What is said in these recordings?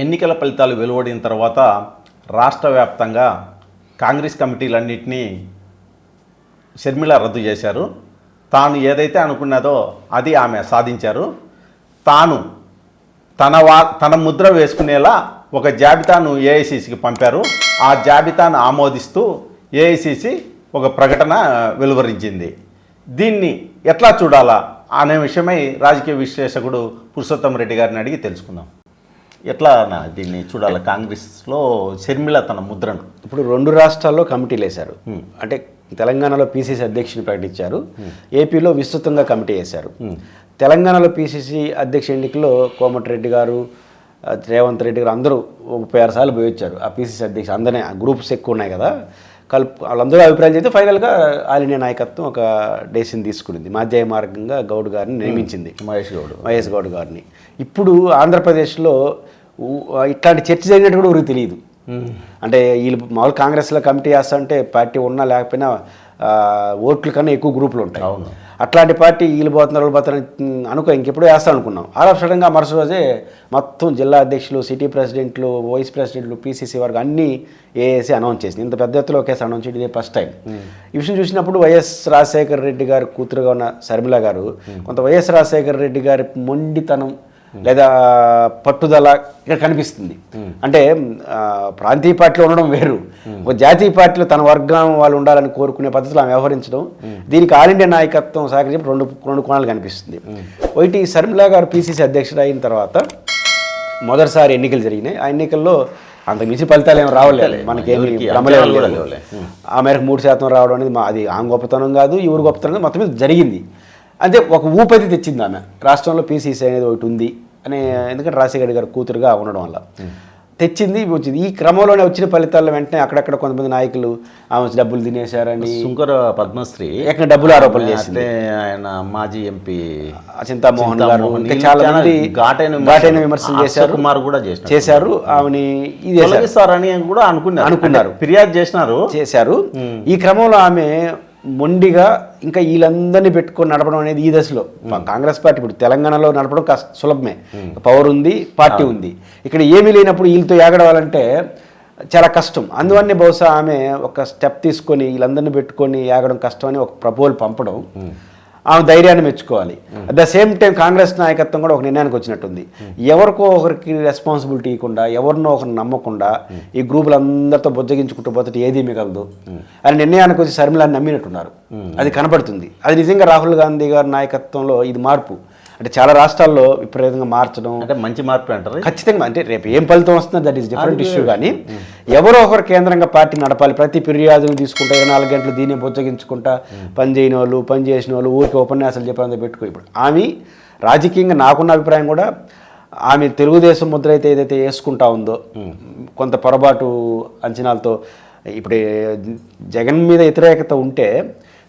ఎన్నికల ఫలితాలు వెలువడిన తర్వాత రాష్ట్ర వ్యాప్తంగా కాంగ్రెస్ కమిటీలన్నింటినీ షర్మిల రద్దు చేశారు. తాను ఏదైతే అనుకున్నదో అది ఆమె సాధించారు. తాను తన ముద్ర వేసుకునేలా ఒక జాబితాను ఏఐసిసికి పంపారు. ఆ జాబితాను ఆమోదిస్తూ ఏఐసిసి ఒక ప్రకటన వెలువరించింది. దీన్ని ఎట్లా చూడాలా అనే విషయమై రాజకీయ విశ్లేషకుడు పురుషోత్తం రెడ్డి గారిని అడిగి తెలుసుకుందాం. ఎట్లా దీన్ని చూడాలి? కాంగ్రెస్లో షర్మిల తన ముద్రను ఇప్పుడు 2 రాష్ట్రాల్లో కమిటీలు వేశారు. అంటే తెలంగాణలో పీసీసీ అధ్యక్షుని ప్రకటించారు, ఏపీలో విస్తృతంగా కమిటీ వేశారు. తెలంగాణలో పీసీసీ అధ్యక్ష ఎన్నికల్లో కోమటిరెడ్డి గారు, రేవంత్ రెడ్డి గారు అందరూ 36 సార్లు పోయి వచ్చారు. ఆ పీసీసీ అధ్యక్ష అందరినీ గ్రూప్స్ ఎక్కువ ఉన్నాయి కదా, వాళ్ళందరూ అభిప్రాయం చేస్తే ఫైనల్గా ఆల్ ఇండియా నాయకత్వం ఒక డెసిషన్ తీసుకునింది. మాధ్యాయ మార్గంగా గౌడ్ గారిని నియమించింది, మహేష్ గౌడ్ గారిని. ఇప్పుడు ఆంధ్రప్రదేశ్లో ఇట్లాంటి చర్చ జరిగినట్టు కూడా ఎవరికి తెలియదు. అంటే వీళ్ళు మామూలు కాంగ్రెస్లో కమిటీ వేస్తా అంటే పార్టీ ఉన్నా లేకపోయినా ఓట్ల కన్నా ఎక్కువ గ్రూపులు ఉంటాయి. అట్లాంటి పార్టీ వీళ్ళు పోతున్నారు అనుకో ఇంకెప్పుడు వేస్తా అనుకున్నాం. ఆల్ ఆఫ్ సడన్గా మరుసటి రోజే మొత్తం జిల్లా అధ్యక్షులు, సిటీ ప్రెసిడెంట్లు, వైస్ ప్రెసిడెంట్లు, పీసీసీ వరకు అన్నీ ఏఏసీ అనౌన్స్ చేసింది. ఇంత పెద్ద ఎత్తులో ఒకేసారి అనౌన్స్ చేయడం ఇదే ఫస్ట్ టైం. ఈ విషయం చూసినప్పుడు వైఎస్ రాజశేఖర రెడ్డి గారు కూతురుగా ఉన్న షర్మిల గారు కొంత వైఎస్ రాజశేఖర రెడ్డి గారి మొండితనం లేదా పట్టుదల ఇక్కడ కనిపిస్తుంది. అంటే ప్రాంతీయ పార్టీలో ఉండడం వేరు, ఒక జాతీయ పార్టీలో తన వర్గం వాళ్ళు ఉండాలని కోరుకునే పద్ధతిలో ఆమె వ్యవహరించడం, దీనికి ఆల్ ఇండియా నాయకత్వం సహకరించి రెండు కోణాలు కనిపిస్తుంది. ఒకటి, షర్మిల గారు పీసీసీ అధ్యక్షుడు అయిన తర్వాత మొదటిసారి ఎన్నికలు జరిగినాయి. ఆ ఎన్నికల్లో అంతకు మించి ఫలితాలు ఏమి రావలేదు, మనకేమి నమ్మలేదు. ఆ మేరకు 3% రావడం అనేది అది ఆమె గొప్పతనం కాదు, ఎవరు గొప్పతనం కాదు, మొత్తం మీద జరిగింది. అంటే ఒక ఊపైతే తెచ్చింది ఆమె. రాష్ట్రంలో పీసీసీ అనేది ఒకటి ఉంది అని, ఎందుకంటే రాజశేఖర గారి కూతురుగా ఉండడం వల్ల తెచ్చింది, వచ్చింది. ఈ క్రమంలోనే వచ్చిన ఫలితాల్లో వెంటనే అక్కడక్కడ కొంతమంది నాయకులు ఆమె డబ్బులు తినేశారని, శుంకర పద్మశ్రీ ఎక్కడ డబ్బులు ఆరోపణలు చేసింది, ఆయన మాజీ ఎంపీ చింతామోహన్ గారు, ఇంకా చాలా మంది ఘాటైన విమర్శలు చేశారు, కుమార్ కూడా చేశారు. ఆమెని ఇది అని కూడా అనుకున్నారు, ఫిర్యాదు చేశారు. ఈ క్రమంలో ఆమె మొండిగా ఇంకా వీళ్ళందరినీ పెట్టుకొని నడపడం అనేది ఈ దశలో కాంగ్రెస్ పార్టీ ఇప్పుడు తెలంగాణలో నడపడం సులభమే, పవర్ ఉంది, పార్టీ ఉంది. ఇక్కడ ఏమీ లేనప్పుడు వీళ్ళతో ఏగడవాలంటే చాలా కష్టం. అందువల్లనే బహుశా ఆమె ఒక స్టెప్ తీసుకొని వీళ్ళందరినీ పెట్టుకొని ఏగడం కష్టం అని ఒక ప్రపోజల్ పంపడం, ఆమె ధైర్యాన్ని మెచ్చుకోవాలి. At the same time Congress నాయకత్వం కూడా ఒక నిర్ణయానికి వచ్చినట్టుంది. ఎవరికో ఒకరికి రెస్పాన్సిబిలిటీ ఇవ్వకుండా, ఎవరినో ఒకరిని నమ్మకుండా ఈ గ్రూపులందరితో బుజ్జగించుకుంటూ పోతే ఏది మిగలదు అని నిర్ణయానికి వచ్చి షర్మిలాని నమ్మినట్టున్నారు. అది కనపడుతుంది. అది నిజంగా రాహుల్ గాంధీ గారి నాయకత్వంలో ఇది మార్పు. అంటే చాలా రాష్ట్రాల్లో విపరీతంగా మార్చడం అంటే మంచి మార్పు అంటారు. ఖచ్చితంగా. అంటే రేపు ఏం ఫలితం వస్తుందో దట్ ఈస్ డిఫరెంట్ ఇష్యూ. కానీ ఎవరో ఒకరు కేంద్రంగా పార్టీ నడపాలి. ప్రతి ఫిర్యాదును తీసుకుంటా 24 గంటలు దీన్ని బుజ్జగించుకుంటా పని చేయని వాళ్ళు, పని చేసిన వాళ్ళు, ఊరికి ఉపన్యాసాలు చెప్పడానికి పెట్టుకో. ఇప్పుడు ఆమె రాజకీయంగా నాకున్న అభిప్రాయం కూడా ఆమె తెలుగుదేశం ముద్ర అయితే ఏదైతే వేసుకుంటా ఉందో కొంత పొరపాటు అంచనాలతో, ఇప్పుడు జగన్ మీద వ్యతిరేకత ఉంటే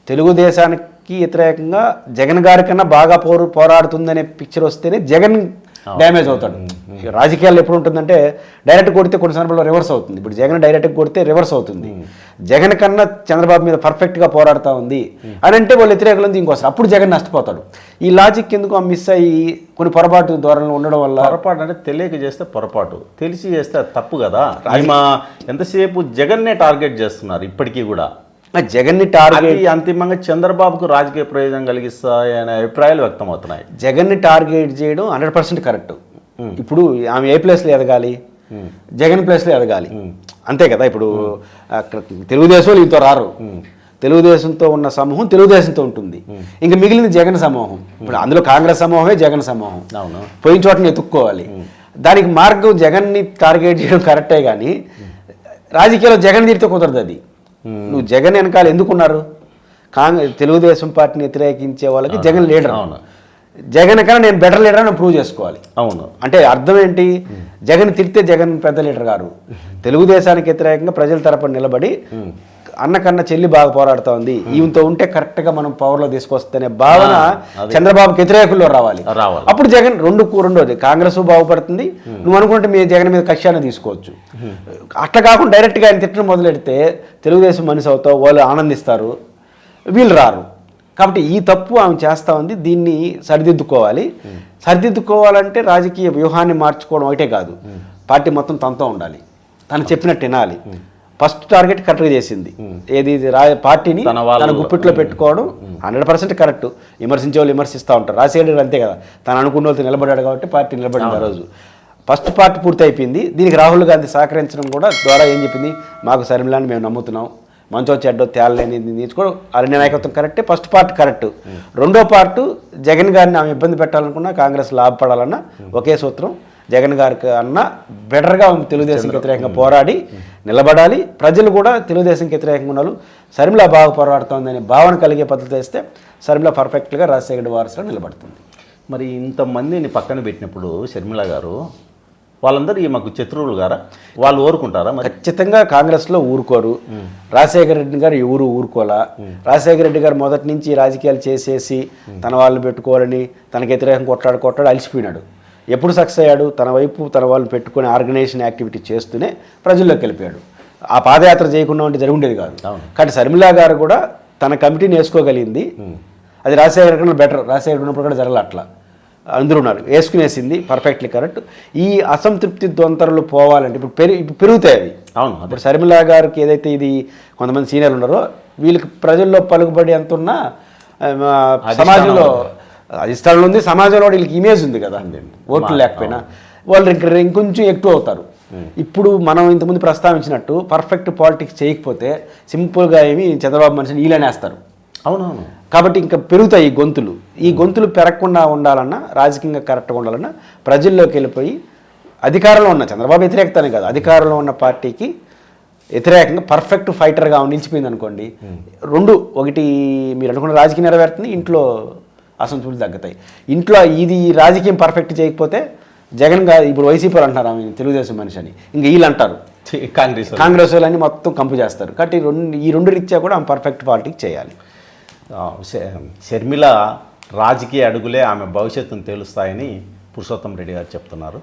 తెలుగుదేశానికి వ్యతిరేకంగా జగన్ గారి కన్నా బాగా పోరాడుతుందనే పిక్చర్ వస్తేనే జగన్ డ్యామేజ్ అవుతాడు. రాజకీయాల్లో ఎప్పుడు ఉంటుందంటే డైరెక్ట్ కొడితే కొన్ని సందర్భాల్లో రివర్స్ అవుతుంది. ఇప్పుడు జగన్ డైరెక్ట్ కొడితే రివర్స్ అవుతుంది. జగన్ కన్నా చంద్రబాబు మీద పర్ఫెక్ట్గా పోరాడుతూ ఉంది అని అంటే వాళ్ళు వ్యతిరేకులు ఇంకోసారి అప్పుడు జగన్ నష్టపోతాడు. ఈ లాజిక్ ఎందుకు మిస్ అయ్యి కొన్ని పొరపాటు ధోరణిలో ఉండడం వల్ల, పొరపాటు అంటే తెలియక చేస్తే పొరపాటు, తెలిసి చేస్తే తప్పు కదా. ఎంతసేపు జగన్నే టార్గెట్ చేస్తున్నారు ఇప్పటికీ కూడా. జగన్ని టార్గెట్ అంతిమంగా చంద్రబాబుకు రాజకీయ ప్రయోజనం కలిగిస్తాయనే అభిప్రాయాలు వ్యక్తమవుతున్నాయి. జగన్ని టార్గెట్ చేయడం 100% కరెక్ట్. ఇప్పుడు ఆమె ఏ ప్లేస్లో ఎదగాలి, జగన్ ప్లేస్లో ఎదగాలి, అంతే కదా. ఇప్పుడు తెలుగుదేశం ఈయనతో రారు, తెలుగుదేశంతో ఉన్న సమూహం తెలుగుదేశంతో ఉంటుంది, ఇంకా మిగిలింది జగన్ సమూహం. ఇప్పుడు అందులో కాంగ్రెస్ సమూహమే జగన్ సమూహం. పోయిన చోటని ఎత్తుక్కోవాలి. దానికి మార్గం జగన్ని టార్గెట్ చేయడం కరెక్టే, కానీ రాజకీయాల్లో జగన్ తీరితే కుదరదు. అది నువ్వు జగన్ వెనకాల ఎందుకున్నారు? తెలుగుదేశం పార్టీని వ్యతిరేకించే వాళ్ళకి జగన్ లీడర్. జగన్ కన్నా నేను బెటర్ లీడర్ అని ప్రూవ్ చేసుకోవాలి. అవును. అంటే అర్థం ఏంటి? జగన్ తిరిగితే జగన్ పెద్ద లీడర్ గారు. తెలుగుదేశానికి వ్యతిరేకంగా ప్రజల తరపున నిలబడి అన్న కన్నా చెల్లి బాగా పోరాడుతూ ఉంది, ఈమెతో ఉంటే కరెక్ట్గా మనం పవర్లో తీసుకొస్తేనే భావన చంద్రబాబుకి వ్యతిరేకుల్లో రావాలి. అప్పుడు జగన్ రెండోది కాంగ్రెస్ బాగుపడుతుంది. నువ్వు అనుకుంటే మీ జగన్ మీద కక్షాన్ని తీసుకోవచ్చు. అట్లా కాకుండా డైరెక్ట్గా ఆయన తిట్టడం మొదలెడితే తెలుగుదేశం మనిషి అవుతావు, వాళ్ళు ఆనందిస్తారు, వీళ్ళు రారు. కాబట్టి ఈ తప్పు ఆమె చేస్తూ ఉంది. దీన్ని సరిదిద్దుకోవాలి. సరిదిద్దుకోవాలంటే రాజకీయ వ్యూహాన్ని మార్చుకోవడం ఒకటే కాదు, పార్టీ మొత్తం తనతో ఉండాలి, తను చెప్పినట్టు వినాలి. ఫస్ట్ టార్గెట్ కరెక్ట్గా చేసింది. ఏది పార్టీని తన గుప్పిట్లో పెట్టుకోవడం 100% కరెక్ట్. విమర్శించే వాళ్ళు విమర్శిస్తూ ఉంటారు. రాజశేఖర్ గారు అంతే కదా, తను అనుకున్న వాళ్ళతో నిలబడ్డాడు కాబట్టి పార్టీ నిలబడింది ఆ రోజు. ఫస్ట్ పార్ట్ పూర్తి అయిపోయింది. దీనికి రాహుల్ గాంధీ సహకరించడం కూడా ద్వారా ఏం చెప్పింది, మాకు శర్మిలాని మేము నమ్ముతున్నాం, మంచో చెడ్డో తేలలేని నేర్చుకోవడం అరణ్య నాయకత్వం కరెక్టే. First part correct. రెండో పార్టు జగన్ గారిని ఆమె ఇబ్బంది పెట్టాలనుకున్నా, కాంగ్రెస్ లాభపడాలన్నా ఒకే సూత్రం, జగన్ గారికి అన్న బెటర్గా తెలుగుదేశంకి వ్యతిరేకంగా పోరాడి నిలబడాలి. ప్రజలు కూడా తెలుగుదేశంకి వ్యతిరేకంగా ఉన్నారు, షర్మిల బాగా పోరాడుతోందనే భావన కలిగే పద్ధతి వేస్తే షర్మిల పర్ఫెక్ట్గా రాజశేఖర్ వారసులో నిలబడుతుంది. మరి ఇంతమందిని పక్కన పెట్టినప్పుడు షర్మిల గారు వాళ్ళందరూ ఈమెకు శత్రువులు గారా? వాళ్ళు ఊరుకుంటారా? మరి ఖచ్చితంగా కాంగ్రెస్లో ఊరుకోరు. రాజశేఖర రెడ్డి గారు ఎవరు ఊరుకోలా. రాజశేఖర రెడ్డి గారు మొదటి నుంచి రాజకీయాలు చేసేసి తన వాళ్ళు పెట్టుకోవాలని తనకు వ్యతిరేకంగా కొట్లాడు అలసిపోయినాడు. ఎప్పుడు సక్సెస్ అయ్యాడు? తన వైపు తన వాళ్ళు పెట్టుకుని ఆర్గనైజేషన్ యాక్టివిటీ చేస్తూనే ప్రజల్లోకి వెళ్ళిపోయాడు. ఆ పాదయాత్ర చేయకుండా ఉంటే జరిగి ఉండేది కాదు. కాబట్టి షర్మిల గారు కూడా తన కమిటీని వేసుకోగలిగింది. అది రాజశేఖర కన్నా బెటర్. రాజశేఖర్ ఉన్నప్పుడు కూడా జరగలే అట్లా. అందరూ ఉన్నారు, వేసుకునేసింది, పర్ఫెక్ట్లీ కరెక్ట్. ఈ అసంతృప్తి ద్వంతరలు పోవాలంటే ఇప్పుడు పెరుగుతాయి అవి. అవును. ఇప్పుడు షర్మిల గారికి ఏదైతే ఇది కొంతమంది సీనియర్లు ఉన్నారో వీళ్ళకి ప్రజల్లో పలుకుబడి ఎంత ఉన్నా సమాజంలో అధిష్టానంలో ఉంది, సమాజంలో వీళ్ళకి ఇమేజ్ ఉంది కదా, ఓట్లు లేకపోయినా వాళ్ళు ఇంకొంచెం ఎక్కువ అవుతారు. ఇప్పుడు మనం ఇంతకుముందు ప్రస్తావించినట్టు పర్ఫెక్ట్ పాలిటిక్స్ చేయకపోతే సింపుల్గా ఏమి చంద్రబాబు మనిషిని వీళ్ళనేస్తారు. అవునవును. కాబట్టి ఇంకా పెరుగుతాయి ఈ గొంతులు పెరగకుండా ఉండాలన్నా, రాజకీయంగా కరెక్ట్గా ఉండాలన్నా ప్రజల్లోకి వెళ్ళిపోయి అధికారంలో ఉన్న చంద్రబాబు వ్యతిరేకతనే కాదు, అధికారంలో ఉన్న పార్టీకి వ్యతిరేకంగా పర్ఫెక్ట్ ఫైటర్గా నిలిచిపోయింది అనుకోండి. ఒకటి మీరు అనుకున్న రాజకీయం నెరవేరుతుంది, ఇంట్లో అసంతృప్తి తగ్గుతాయి. ఇంట్లో ఇది రాజకీయం పర్ఫెక్ట్ చేయకపోతే జగన్ గారు ఇప్పుడు వైసీపీ అంటారు ఆమె తెలుగుదేశం మనిషి అని, ఇంక వీళ్ళు అంటారు కాంగ్రెస్ వాళ్ళని మొత్తం కంపు చేస్తారు. కాబట్టి ఈ రెండు రీత్యా కూడా ఆమె పర్ఫెక్ట్ పాలిటిక్స్ చేయాలి. షర్మిల రాజకీయ అడుగులే ఆమె భవిష్యత్తును తేలుస్తాయని పురుషోత్తం రెడ్డి గారు చెప్తున్నారు.